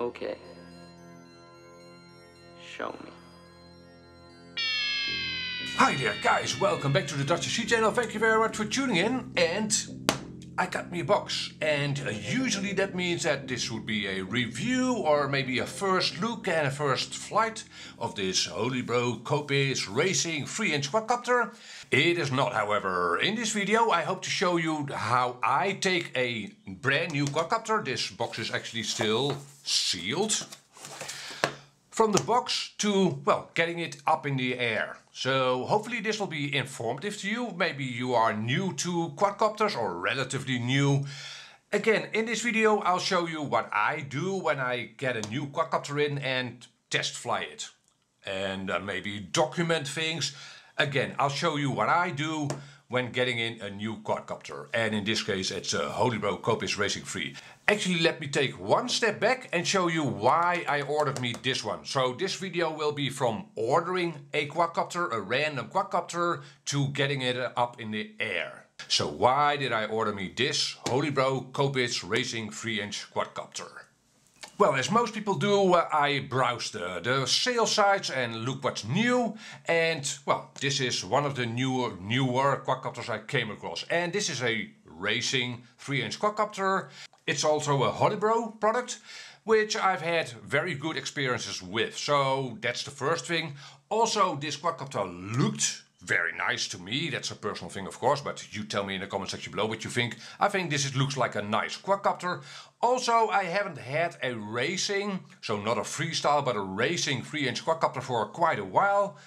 Okay. Show me. Hi there guys, welcome back to the Dr. C channel. Thank you very much for tuning in. And I got me a box, and usually that means that this would be a review or maybe a first look and a first flight of this Holybro Copis Racing 3-inch quadcopter. It is not, however. In this video I hope to show you how I take a brand new quadcopter. This box is actually still sealed. From the box to, well, getting it up in the air. So hopefully this will be informative to you. Maybe you are new to quadcopters or relatively new. Again, in this video I'll show you what I do when I get a new quadcopter in and test fly it. And maybe document things. Again, I'll show you what I do when getting in a new quadcopter. And in this case it's a Holybro Copis Racing 3. Actually, let me take one step back and show you why I ordered me this one. So this video will be from ordering a quadcopter, a random quadcopter, to getting it up in the air. So why did I order me this Holybro Copis Racing 3-inch quadcopter? Well, as most people do, I browsed the sales sites and look what's new. And, well, this is one of the newer quadcopters I came across. And this is a racing 3-inch quadcopter. It's also a Holybro product, which I've had very good experiences with. So that's the first thing. Also, this quadcopter looked very nice to me. That's a personal thing, of course, but you tell me in the comment section below what you think. I think this looks like a nice quadcopter. Also, I haven't had a racing, so not a freestyle, but a racing 3-inch quadcopter for quite a while.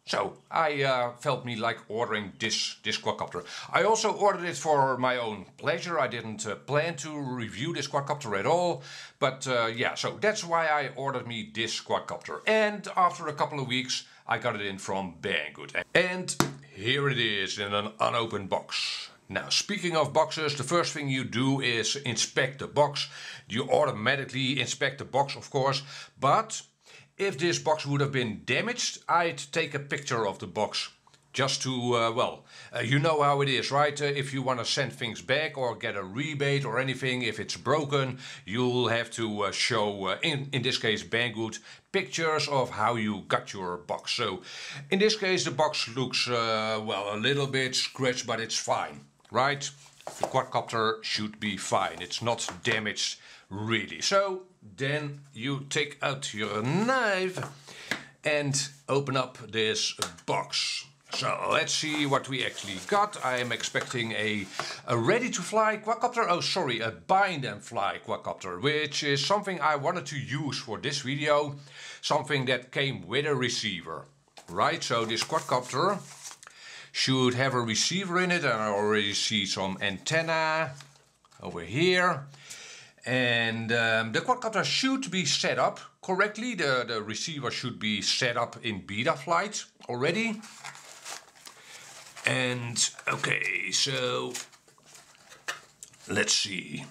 So I felt me like ordering this quadcopter. I also ordered it for my own pleasure. I didn't plan to review this quadcopter at all. But yeah, so that's why I ordered me this quadcopter. And after a couple of weeks I got it in from Banggood. And here it is in an unopened box. Now, speaking of boxes, the first thing you do is inspect the box. You automatically inspect the box, of course, but if this box would have been damaged, I'd take a picture of the box just to, you know how it is, right? If you want to send things back or get a rebate or anything, if it's broken, you'll have to show, in this case Banggood, pictures of how you got your box. So in this case the box looks, well, a little bit scratched, but it's fine, right? The quadcopter should be fine. It's not damaged really. So then you take out your knife and open up this box. So let's see what we actually got. I am expecting a ready to fly quadcopter. Oh, sorry, a bind and fly quadcopter, which is something I wanted to use for this video. Something that came with a receiver, right? So this quadcopter should have a receiver in it, and I already see some antenna over here. And the quadcopter should be set up correctly. The receiver should be set up in Betaflight already. And okay, so let's see.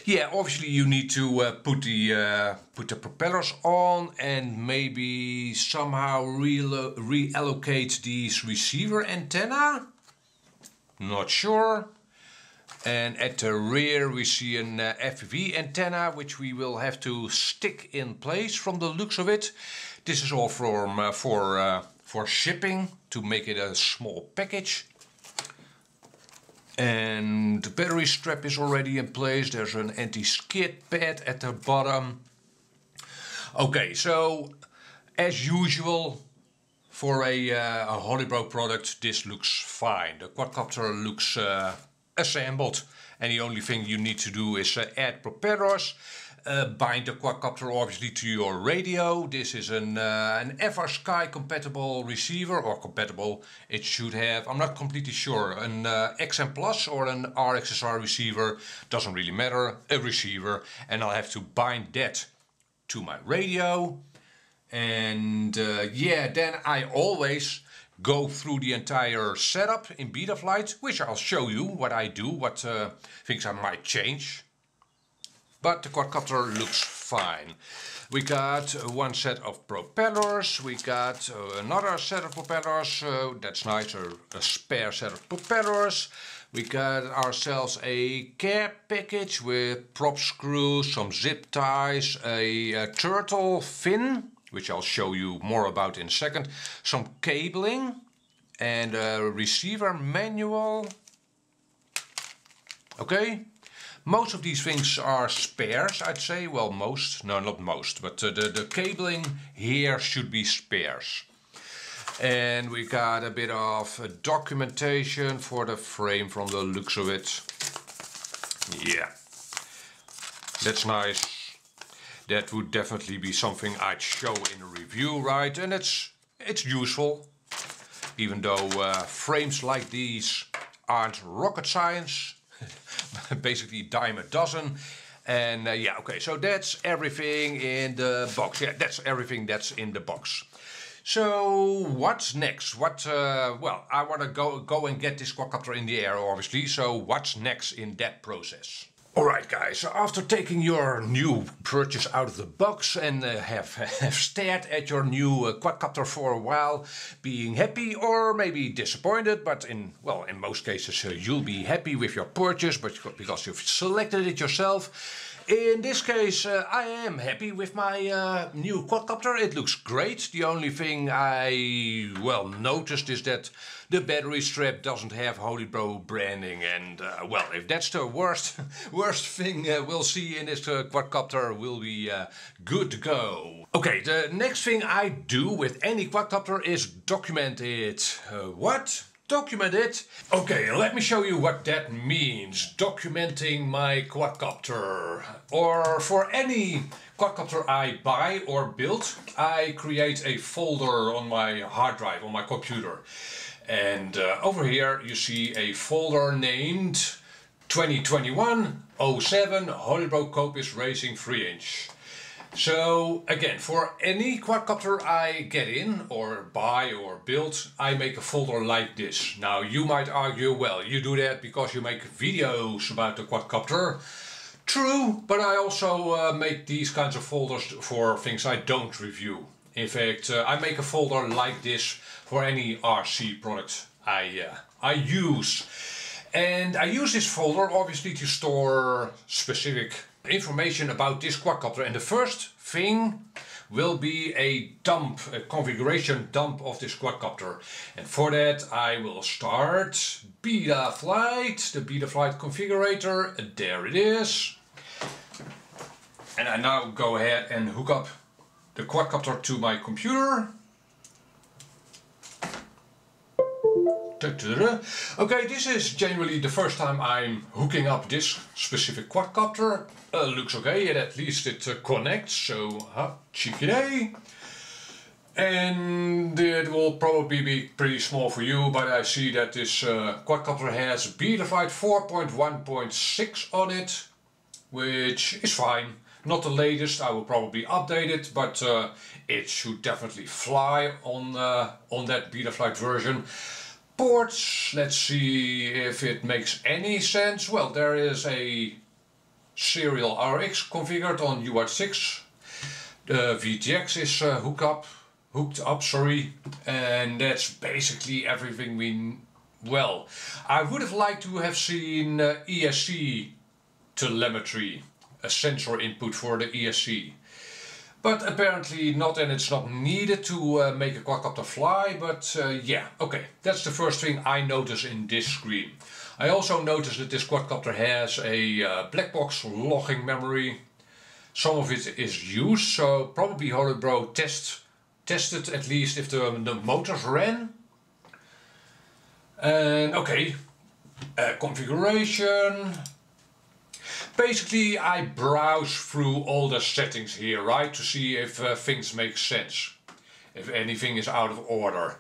Yeah, obviously you need to put the propellers on and maybe somehow reallocate these receiver antenna. Not sure. And at the rear we see an FPV antenna, which we will have to stick in place from the looks of it. This is all for shipping, to make it a small package. And the battery strap is already in place. There's an anti-skid pad at the bottom. Okay, so as usual for a Holybro product, this looks fine. The quadcopter looks assembled, and the only thing you need to do is add propellers, bind the quadcopter obviously to your radio. This is an FrSky compatible receiver, or compatible, it should have, I'm not completely sure, an XM Plus or an R-XSR receiver, doesn't really matter, a receiver, and I'll have to bind that to my radio. And yeah, then I always go through the entire setup in Betaflight, which I'll show you what I do, what things I might change. But the quadcopter looks fine. We got one set of propellers, we got another set of propellers, that's nice, a spare set of propellers. We got ourselves a care package with prop screws, some zip ties, a turtle fin, which I'll show you more about in a second, some cabling and a receiver manual. Okay, most of these things are spares, I'd say. Well, most, no, not most, but the cabling here should be spares. And we got a bit of documentation for the frame from the looks of it. Yeah, that's nice. That would definitely be something I'd show in a review, right? And it's useful, even though frames like these aren't rocket science. Basically dime a dozen. And yeah, okay, so that's everything in the box. Yeah, that's everything that's in the box. So what's next? Well, I want to go and get this quadcopter in the air, obviously. So what's next in that process? Alright guys, so after taking your new purchase out of the box and have stared at your new quadcopter for a while, being happy or maybe disappointed, but in most cases you'll be happy with your purchase, but because you've selected it yourself. In this case, I am happy with my new quadcopter. It looks great. The only thing I noticed is that the battery strap doesn't have Holy Bro branding, and if that's the worst thing we'll see in this quadcopter, we'll be good to go. Okay, the next thing I do with any quadcopter is document it. What? Document it? Okay, let me show you what that means. Documenting my quadcopter. Or for any quadcopter I buy or build, I create a folder on my hard drive, on my computer. And over here you see a folder named 2021-07 Holy Bro Copis Racing 3-inch. So again, for any quadcopter I get in or buy or build, I make a folder like this. Now you might argue, well, you do that because you make videos about the quadcopter. True, but I also make these kinds of folders for things I don't review. In fact, I make a folder like this for any RC product I use. And I use this folder obviously to store specific information about this quadcopter, and the first thing will be a configuration dump of this quadcopter. And for that I will start Betaflight, the Betaflight configurator. There it is. And I now go ahead and hook up the quadcopter to my computer. Okay, this is genuinely the first time I'm hooking up this specific quadcopter. Looks okay, and at least it connects, so cheeky day. And it will probably be pretty small for you, but I see that this quadcopter has Betaflight 4.1.6 on it, which is fine. Not the latest, I will probably update it, but it should definitely fly on that Betaflight version. Ports, let's see if it makes any sense. Well, there is a serial RX configured on UART 6. The VTX is hooked up, and that's basically everything I would have liked to have seen ESC telemetry, a sensor input for the ESC. But apparently not, and it's not needed to make a quadcopter fly, but yeah, okay, that's the first thing I notice in this screen. I also noticed that this quadcopter has a black box logging memory. Some of it is used, so probably Holy Bro tested at least if the motors ran. And okay, configuration. Basically, I browse through all the settings here, right, to see if things make sense, if anything is out of order.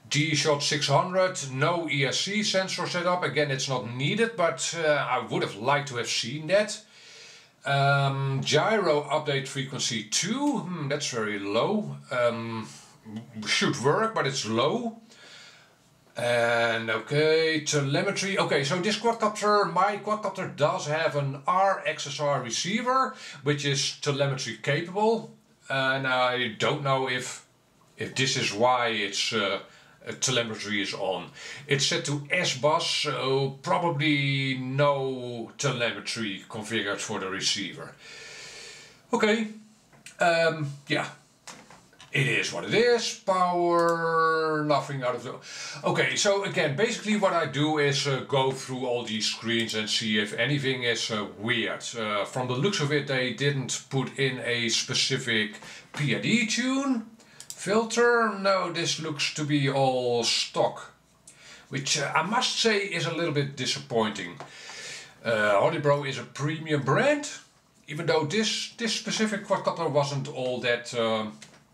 G-Shot 600, no ESC sensor setup. Again, it's not needed, but I would have liked to have seen that. Gyro update frequency 2, that's very low. Should work, but it's low. And okay, telemetry. Okay, so this quadcopter, my quadcopter does have an R-XSR receiver, which is telemetry capable. And I don't know if this is why it's telemetry is on. It's set to S-bus, so probably no telemetry configured for the receiver. Okay, yeah, it is what it is. Power, nothing out of the... Okay, so again, basically what I do is go through all these screens and see if anything is weird. From the looks of it, they didn't put in a specific PID tune. Filter, no, this looks to be all stock, which I must say is a little bit disappointing. Holybro is a premium brand, even though this specific quadcopter wasn't all that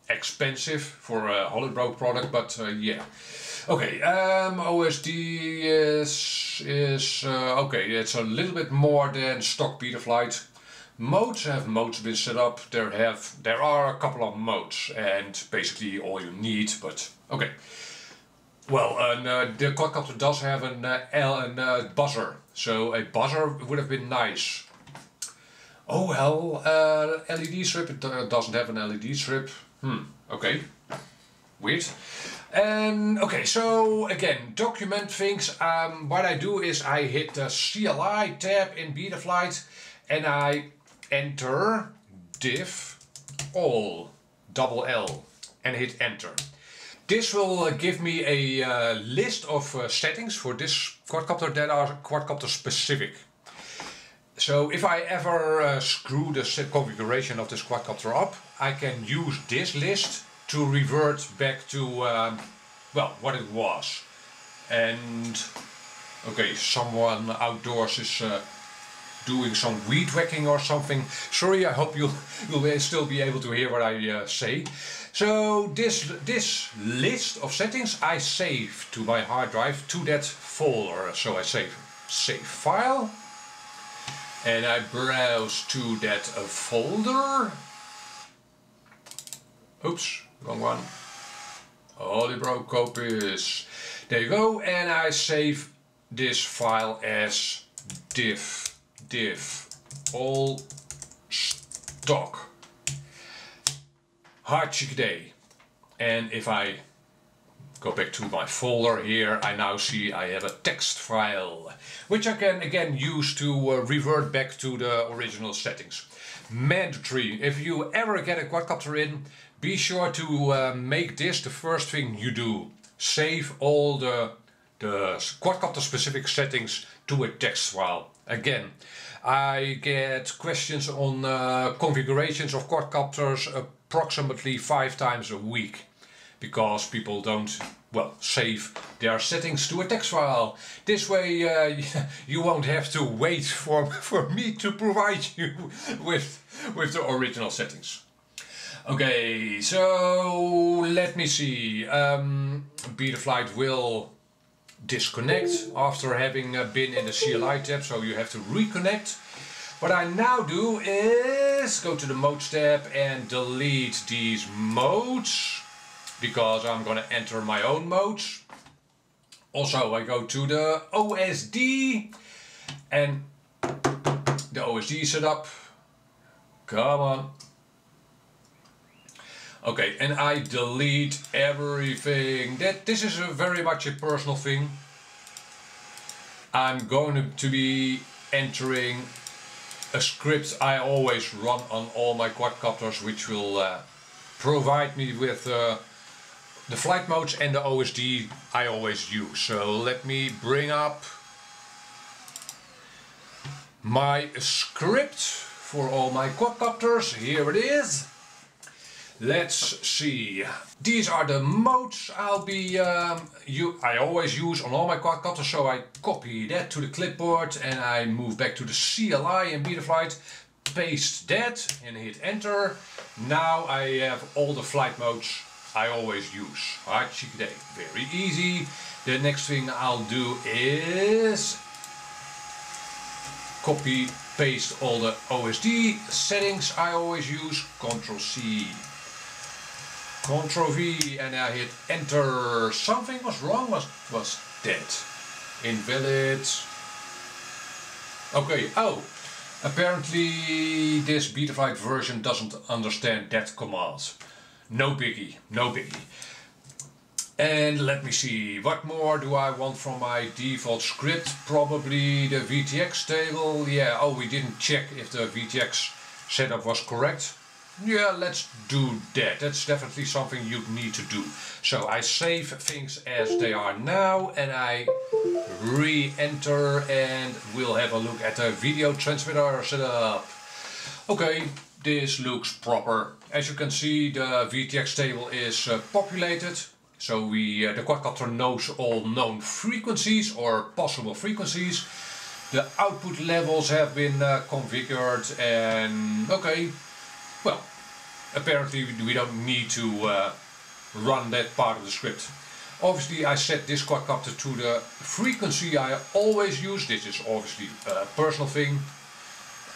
expensive for a Holybro product, but yeah. Okay, OSD is okay, it's a little bit more than stock Betaflight. Modes, have modes been set up? There are a couple of modes, and basically all you need, but okay. Well, the quadcopter does have a buzzer, so a buzzer would have been nice. Oh well, LED strip, it doesn't have an LED strip. Okay, weird. And okay, so again, document things. What I do is I hit the CLI tab in Betaflight and I enter diff all double L and hit enter. This will give me a list of settings for this quadcopter that are quadcopter specific. So if I ever screw the set configuration of this quadcopter up, I can use this list to revert back to well, what it was. And okay, someone outdoors is doing some weed whacking or something. Sorry, I hope you'll still be able to hear what I say. So this list of settings I save to my hard drive to that folder. So I save file and I browse to that folder. Oops, wrong one. Holybro copies. There you go, and I save this file as diff all stock R-XSR. And if I go back to my folder here, I now see I have a text file, which I can again use to revert back to the original settings. Mandatory, if you ever get a quadcopter in, be sure to make this the first thing you do. Save all the quadcopter specific settings to a text file. Again, I get questions on configurations of quadcopters approximately 5 times a week, because people don't, well, save their settings to a text file. This way you won't have to wait for me to provide you with the original settings. Okay, so let me see. Betaflight will disconnect after having been in the CLI tab, so you have to reconnect. What I now do is go to the modes tab and delete these modes, because I'm gonna enter my own modes. Also, I go to the OSD and the OSD setup. Come on. Okay, and I delete everything. This is very much a personal thing. I'm going to be entering a script I always run on all my quadcopters, which will provide me with the flight modes and the OSD I always use. So let me bring up my script for all my quadcopters. Here it is. Let's see. These are the modes I'll be I always use on all my quadcopters, so I copy that to the clipboard and I move back to the CLI in Betaflight, paste that and hit enter. Now I have all the flight modes I always use. R-XSR, very easy. The next thing I'll do is copy paste all the OSD settings I always use. Ctrl C, Ctrl V, and I hit enter. Something was wrong, was dead. Invalid. Okay, oh, apparently this Betaflight version doesn't understand that command. No biggie, no biggie. And let me see, what more do I want from my default script? Probably the VTX table. Yeah, oh, we didn't check if the VTX setup was correct. Yeah, let's do that. That's definitely something you need to do. So I save things as they are now and I re-enter and we'll have a look at the video transmitter setup. Okay, this looks proper. As you can see, the VTX table is populated. So the quadcopter knows all known frequencies or possible frequencies. The output levels have been configured and okay, well, apparently we don't need to run that part of the script. Obviously I set this quadcopter to the frequency I always use. This is obviously a personal thing.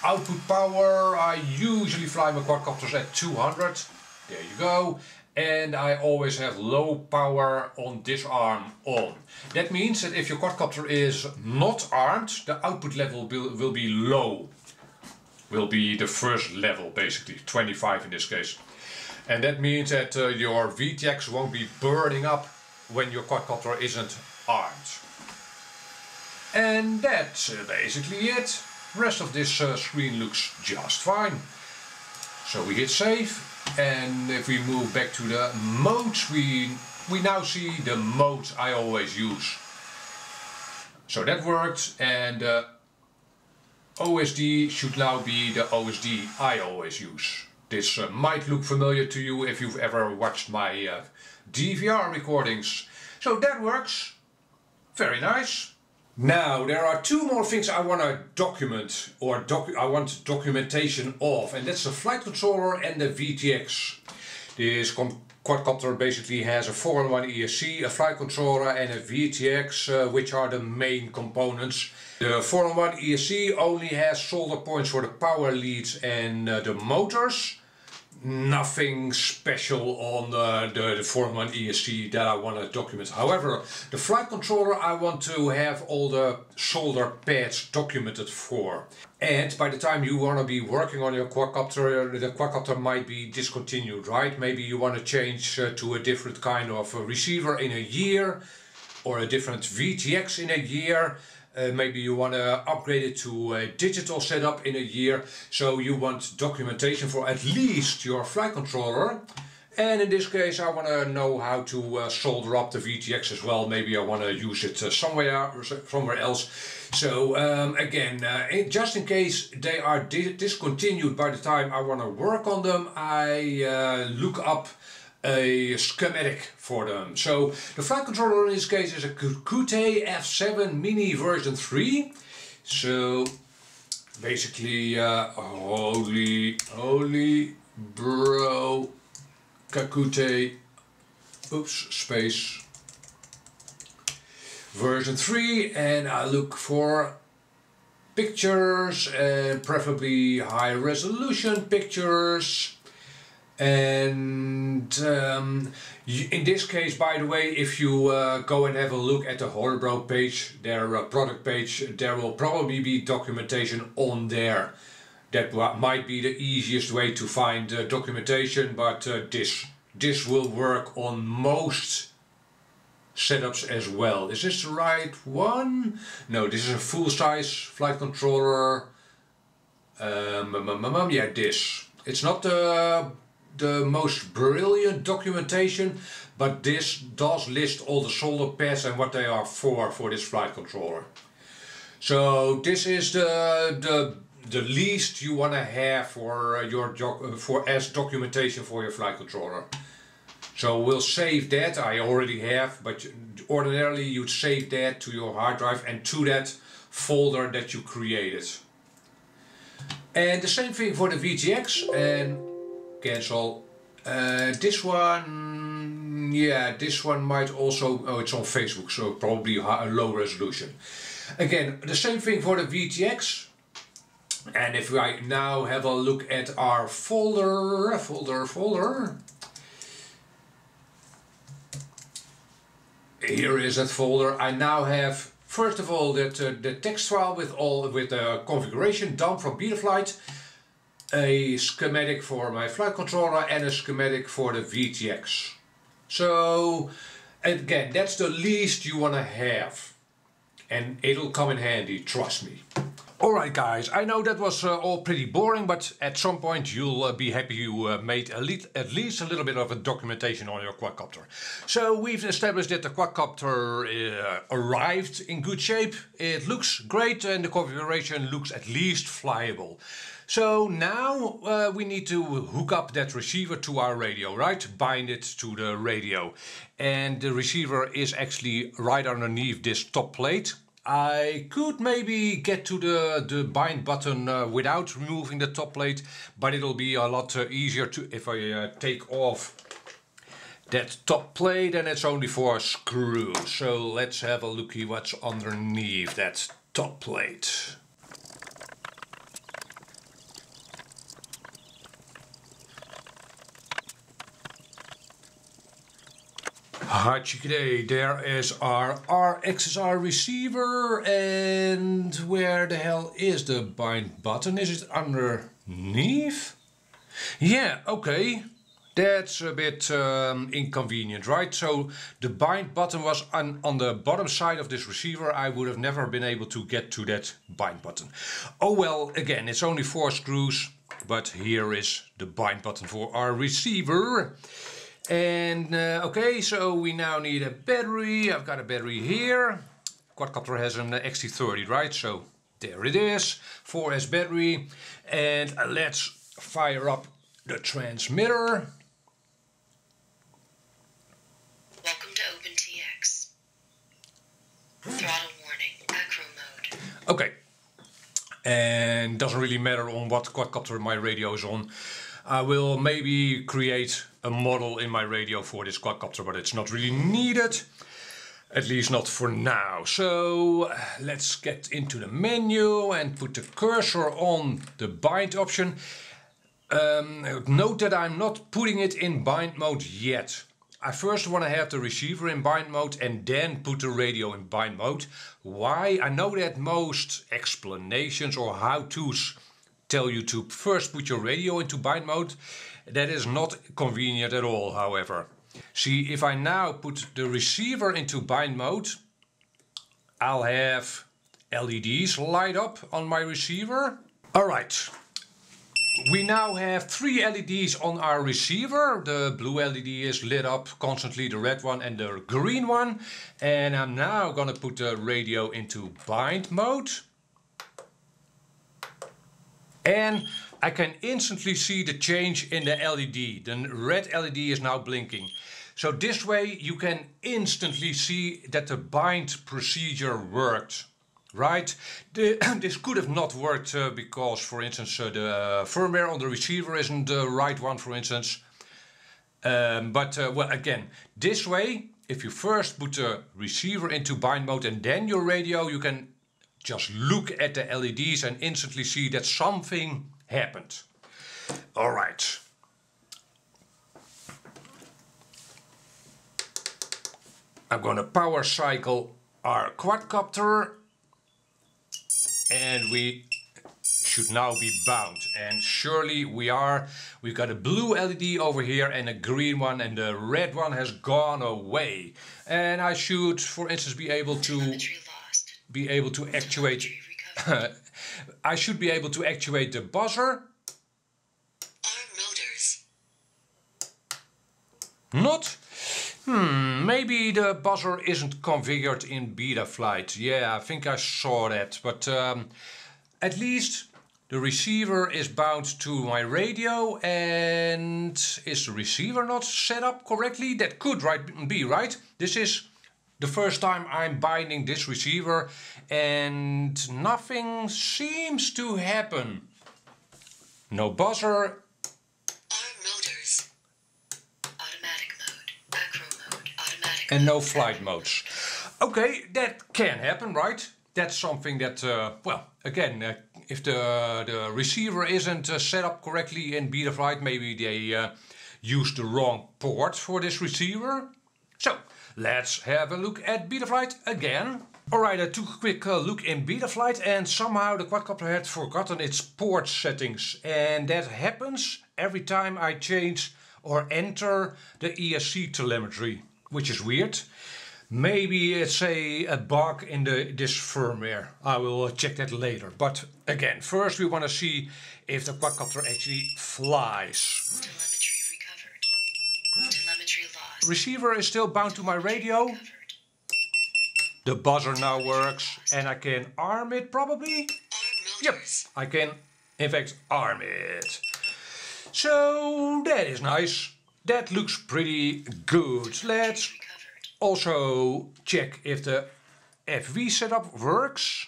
Output power, I usually fly my quadcopters at 200. There you go. And I always have low power on this arm on. That means that if your quadcopter is not armed, the output level will be low. Will be the first level basically, 25 in this case. And that means that your VTX won't be burning up when your quadcopter isn't armed. And that's basically it. The rest of this screen looks just fine. So we hit save. And if we move back to the modes, we now see the modes I always use. So that worked, and OSD should now be the OSD I always use. This might look familiar to you if you've ever watched my DVR recordings. So that works. Very nice. Now there are two more things I want to document, or I want documentation of, and that's the flight controller and the VTX. This quadcopter basically has a 4-in-1 ESC, a flight controller and a VTX, which are the main components. The 4-in-1 ESC only has solder points for the power leads and the motors. Nothing special on the 4-in-1 ESC that I want to document. However, the flight controller I want to have all the solder pads documented for. And by the time you want to be working on your quadcopter, the quadcopter might be discontinued, right? Maybe you want to change to a different kind of receiver in a year, or a different VTX in a year. Maybe you want to upgrade it to a digital setup in a year, so you want documentation for at least your flight controller. And in this case I want to know how to solder up the VTX as well. Maybe I want to use it somewhere else. So again, just in case they are discontinued by the time I want to work on them, I look up a schematic for them. So the flight controller in this case is a Qt F7 Mini version 3. So basically, holy bro, Qt, oops, space, version 3, and I look for pictures, and preferably high resolution pictures. And in this case, by the way, if you go and have a look at the Hollebro page, their product page, there will probably be documentation on there. That might be the easiest way to find documentation, but this will work on most setups as well. Is this the right one? No, this is a full-size flight controller. Yeah, this. It's not the most brilliant documentation, but this does list all the solder pads and what they are for this flight controller. So this is the least you want to have for as documentation for your flight controller. So we'll save that. I already have, but ordinarily you'd save that to your hard drive and to that folder that you created. And the same thing for the VTX, and cancel. This one, yeah, this one might also, oh, it's on Facebook, so probably a low resolution. Again, the same thing for the VTX. And if I now have a look at our folder, here is that folder. I now have, first of all, the text file with the configuration down from Betaflight, a schematic for my flight controller and a schematic for the VTX. So Again, that's the least you want to have. And it'll come in handy, trust me. Alright guys, I know that was all pretty boring, but at some point you'll be happy you made at least a little bit of a documentation on your quadcopter. So we've established that the quadcopter arrived in good shape. It looks great and the configuration looks at least flyable. So now we need to hook up that receiver to our radio, right? Bind it to the radio. And the receiver is actually right underneath this top plate. I could maybe get to the bind button without removing the top plate, but it'll be a lot easier to if I take off that top plate, and it's only 4 screws. So let's have a looky what's underneath that top plate. Hachikiday, there is our R-XSR receiver, and where the hell is the bind button? Is it underneath? Yeah, okay. That's a bit inconvenient, right? So the bind button was on the bottom side of this receiver. I would have never been able to get to that bind button. Oh well, again, it's only 4 screws, but here is the bind button for our receiver. And okay, so we now need a battery. I've got a battery here. Quadcopter has an XT30, right? So there it is, 4S battery. And let's fire up the transmitter. Welcome to OpenTX. Throttle warning, acro mode. Okay, and doesn't really matter on what quadcopter my radio is on. I will maybe create a model in my radio for this quadcopter, but it's not really needed, at least not for now. So let's get into the menu and put the cursor on the bind option. Note that I'm not putting it in bind mode yet. I first want to have the receiver in bind mode and then put the radio in bind mode. Why? I know that most explanations or how-tos tell you to first put your radio into bind mode. That is not convenient at all, however. See, if I now put the receiver into bind mode, I'll have LEDs light up on my receiver. Alright, we now have 3 LEDs on our receiver. The blue LED is lit up constantly, the red one and the green one. And I'm now gonna put the radio into bind mode. And I can instantly see the change in the LED. The red LED is now blinking. So this way you can instantly see that the bind procedure worked. Right? This could have not worked because, for instance, the firmware on the receiver isn't the right one, for instance. Well, again, this way, if you first put the receiver into bind mode and then your radio, you can just look at the LEDs and instantly see that something happened. All right. I'm gonna power cycle our quadcopter and we should now be bound. And surely we are. We've got a blue LED over here and a green one, and the red one has gone away. And I should, for instance, be able to actuate I should be able to actuate the buzzer. Arm motors. Not? Maybe the buzzer isn't configured in Betaflight. Yeah, I think I saw that. But at least the receiver is bound to my radio. And is the receiver not set up correctly? That could be right. This is the first time I'm binding this receiver and nothing seems to happen. No buzzer. Arm motors. Automatic mode. Acro mode. Automatic And no flight modes. Okay, that can happen, right? That's something that, well, again, if the receiver isn't set up correctly in Betaflight, maybe they used the wrong port for this receiver. So, let's have a look at Betaflight again. Alright, I took a quick look in Betaflight and somehow the quadcopter had forgotten its port settings. And that happens every time I change or enter the ESC telemetry. which is weird. Maybe it's a bug in this firmware. I will check that later. But again, first we want to see if the quadcopter actually flies. Telemetry recovered. Telemetry lost. Receiver is still bound to my radio. Recovered. The buzzer now works and I can arm it probably. Arm Yep, motors. I can in fact arm it. So that is nice. That looks pretty good. Let's Recovered. also check if the FV setup works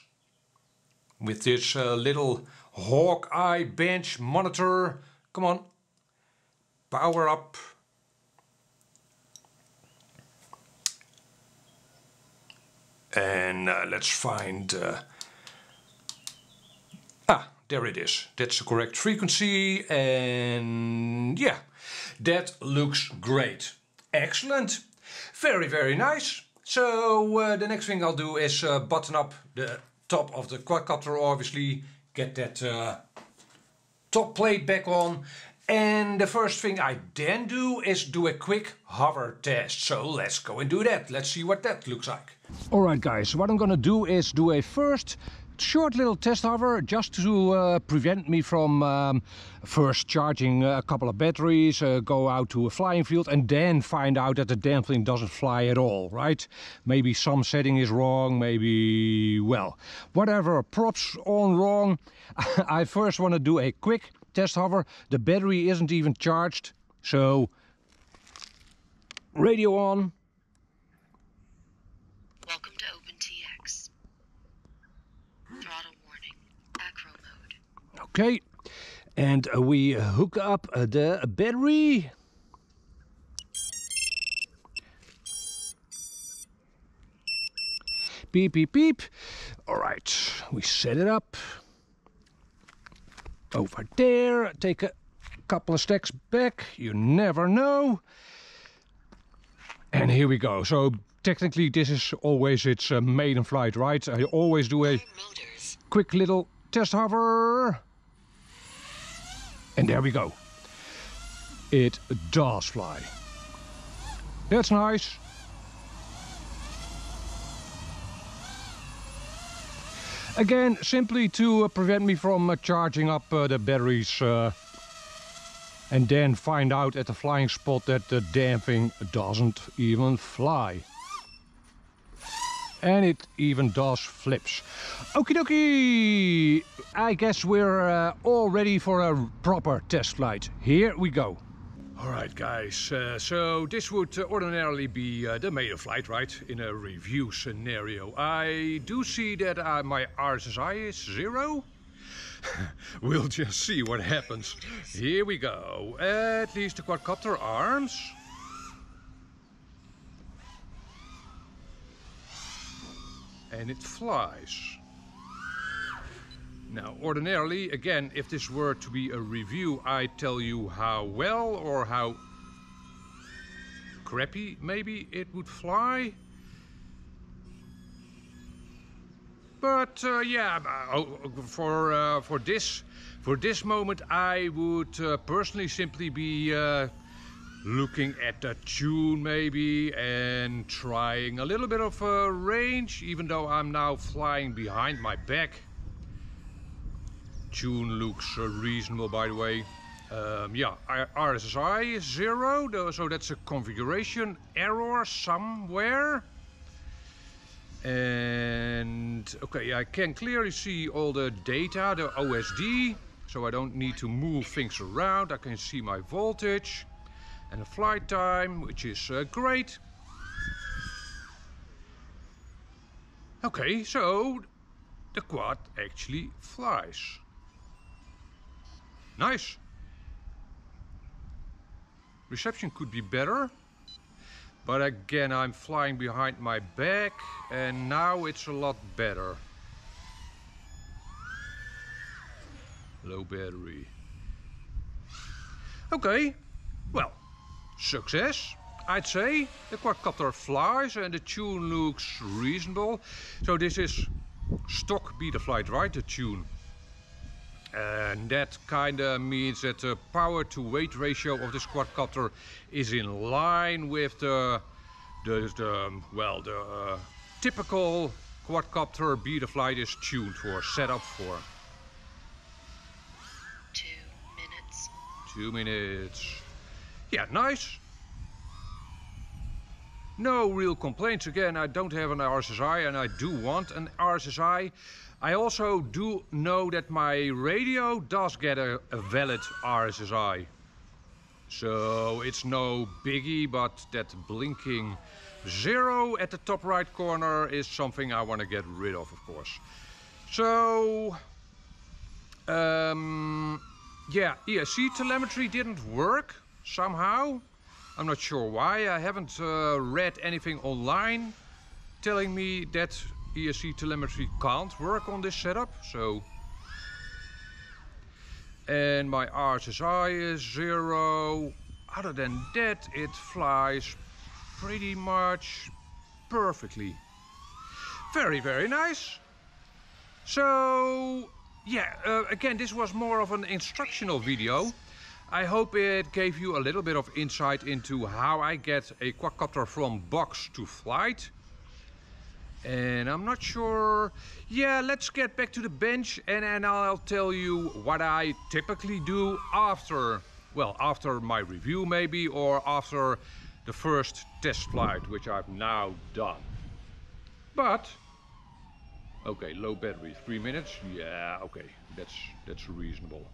with this little Hawkeye bench monitor. Come on, power up. And let's find... there it is. That's the correct frequency. And yeah, that looks great. Excellent. Very, very nice. So the next thing I'll do is button up the top of the quadcopter, obviously. Get that top plate back on. And the first thing I then do is do a quick hover test. So let's go and do that. Let's see what that looks like. Alright guys, what I'm gonna do is do a first short little test hover just to prevent me from first charging a couple of batteries, go out to a flying field and then find out that the damn thing doesn't fly at all, right? Maybe some setting is wrong, maybe, well, whatever, props on wrong. I first want to do a quick test hover. The battery isn't even charged, so radio on. Welcome to OpenTX. Throttle warning. Acro mode. Okay, and we hook up the battery. Beep, beep, beep. All right, we set it up. Over there, take a couple of stacks back, you never know. And here we go. So technically this is always its maiden flight, right? I always do a Motors. quick little test hover. And there we go. It does fly. That's nice. Again, simply to prevent me from charging up the batteries and then find out at the flying spot that the damn thing doesn't even fly. And it even does flips. Okie dokie! I guess we're all ready for a proper test flight. Here we go. Alright guys, so this would ordinarily be the maiden flight, right? In a review scenario. I do see that my R-XSR is 0. We'll just see what happens. Here we go. At least the quadcopter arms. And it flies. Now, ordinarily, again, if this were to be a review, I'd tell you how well or how crappy maybe it would fly. But yeah, for this moment, I would personally simply be looking at the tune maybe and trying a little bit of range, even though I'm now flying behind my back. Tune looks reasonable, by the way. Yeah, R-XSR is 0, so that's a configuration error somewhere. And okay, I can clearly see all the data, the OSD, so I don't need to move things around. I can see my voltage and the flight time, which is great. Okay, so the quad actually flies. Nice. Reception could be better, but again, I'm flying behind my back and now it's a lot better. Low battery. Okay, well, success, I'd say. The quadcopter flies and the tune looks reasonable. So this is stock Betaflight, right? The tune. And that kinda means that the power to weight ratio of this quadcopter is in line with the the typical quadcopter Betaflight is tuned for, set up for. 2 minutes. 2 minutes. Yeah, nice. No real complaints. Again, I don't have an R-XSR and I do want an R-XSR. I also do know that my radio does get a valid R-XSR. So it's no biggie, but that blinking 0 at the top right corner is something I want to get rid of course. So, yeah, ESC telemetry didn't work somehow. I'm not sure why. I haven't read anything online telling me that ESC telemetry can't work on this setup. So, and my R-XSR is 0. Other than that, it flies pretty much perfectly. Very, very nice. So, yeah, again, this was more of an instructional video. I hope it gave you a little bit of insight into how I get a quadcopter from box to flight. And I'm not sure. Yeah, let's get back to the bench and then I'll tell you what I typically do after, well, after my review maybe, or after the first test flight, which I've now done. But, okay, low battery, 3 minutes. Yeah, okay, that's reasonable.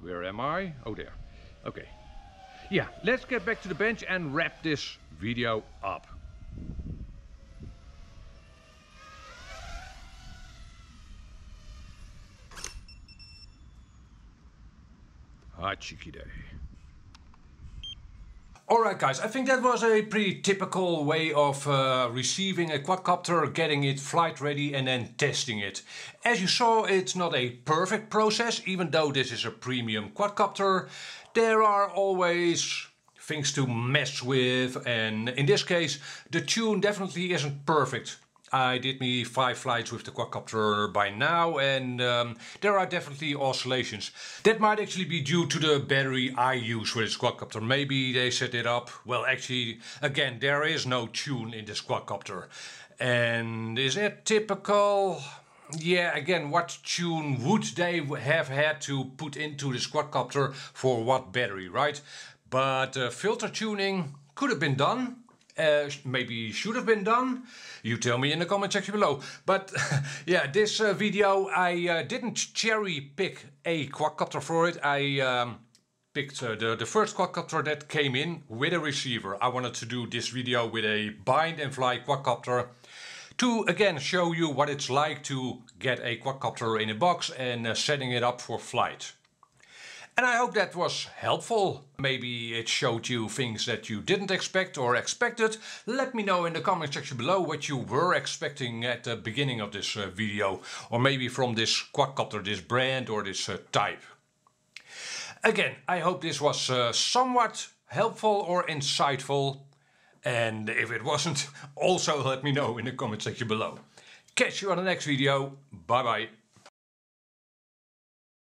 Where am I? Oh, there. Okay. Yeah, let's get back to the bench and wrap this video up. Hachiki-day. Alright guys, I think that was a pretty typical way of receiving a quadcopter, getting it flight ready and then testing it. As you saw, it's not a perfect process, even though this is a premium quadcopter. There are always things to mess with, and in this case the tune definitely isn't perfect. I did me 5 flights with the quadcopter by now, and there are definitely oscillations. That might actually be due to the battery I use with this quadcopter. Maybe they set it up. Well, actually, again, there is no tune in this quadcopter. And is it typical? Yeah, again, what tune would they have had to put into this quadcopter for what battery, right? But filter tuning could have been done. Maybe should have been done. You tell me in the comment section below. But yeah, this video I didn't cherry pick a quadcopter for it. I picked the first quadcopter that came in with a receiver. I wanted to do this video with a bind and fly quadcopter to again show you what it's like to get a quadcopter in a box and setting it up for flight. And I hope that was helpful. Maybe it showed you things that you didn't expect or expected. Let me know in the comment section below what you were expecting at the beginning of this video. Or maybe from this quadcopter, this brand or this type. Again, I hope this was somewhat helpful or insightful. And if it wasn't, also let me know in the comment section below. Catch you on the next video. Bye bye.